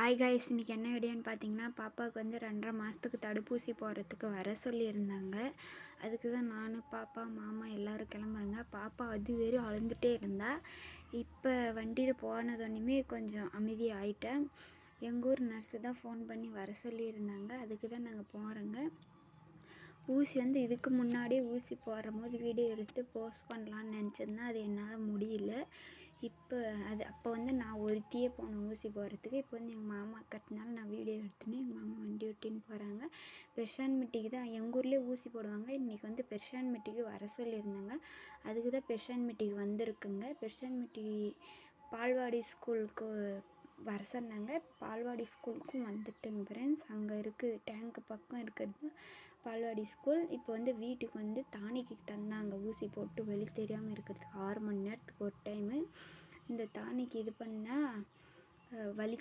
Hi guys, இன்றைக்கி என்ன வீடியோன்னு பார்த்தீங்கன்னா, பாப்பாவுக்கு வந்து 2.5 மாதத்துக்கு தடுப்பூசி போடுறதுக்கு வர சொல்லியிருந்தாங்க. அதுக்கு தான் நான், பாப்பா, மாமா எல்லோரும் கிளம்புறேங்க. பாப்பா அது வெறும் அழுந்துகிட்டே இருந்தா. இப்போ வண்டியில் போனதோடனே கொஞ்சம் அமைதி ஆகிட்டேன். எங்கள் ஊர் நர்ஸு தான் ஃபோன் பண்ணி வர சொல்லியிருந்தாங்க. அதுக்கு தான் நாங்கள் போகிறோங்க. ஊசி வந்து இதுக்கு முன்னாடியே ஊசி போடும்போது வீடியோ எடுத்து போஸ்ட் பண்ணலான்னு நினச்சிருந்தேன். அது என்னால் முடியல. அப்போ வந்து நான் ஒருத்தியே போனேன் ஊசி போடுறதுக்கு. இப்போ வந்து எங்கள் மாமா கட்டினால நான் வீடியோ எடுத்துன்னு எங்கள் மாமா வண்டி ஓட்டின்னு போகிறாங்க. பெர்ஷான்மிட்டிக்கு தான் எங்கள் ஊர்லேயே ஊசி போடுவாங்க. இன்றைக்கி வந்து பெர்ஷான்மிட்டிக்கு வர சொல்லியிருந்தாங்க. அதுக்கு தான் பெர்ஷான்மிட்டிக்கு வந்திருக்குங்க. பெர்ஷான்மிட்டி பால்வாடி ஸ்கூலுக்கு வர சொன்னாங்க. பால்வாடி ஸ்கூலுக்கும் வந்துட்டுங்க ஃப்ரெண்ட்ஸ். அங்கே இருக்குது டேங்க்கு பக்கம் இருக்கிறது பால்வாடி ஸ்கூல். இப்போ வந்து வீட்டுக்கு வந்து டானிக்கு தந்தாங்க ஊசி போட்டு வலி தெரியாமல் இருக்கிறதுக்கு 6 மணி நேரத்துக்கு ஒரு டைமு. இந்த டானிக்கு இது பண்ணால் வலி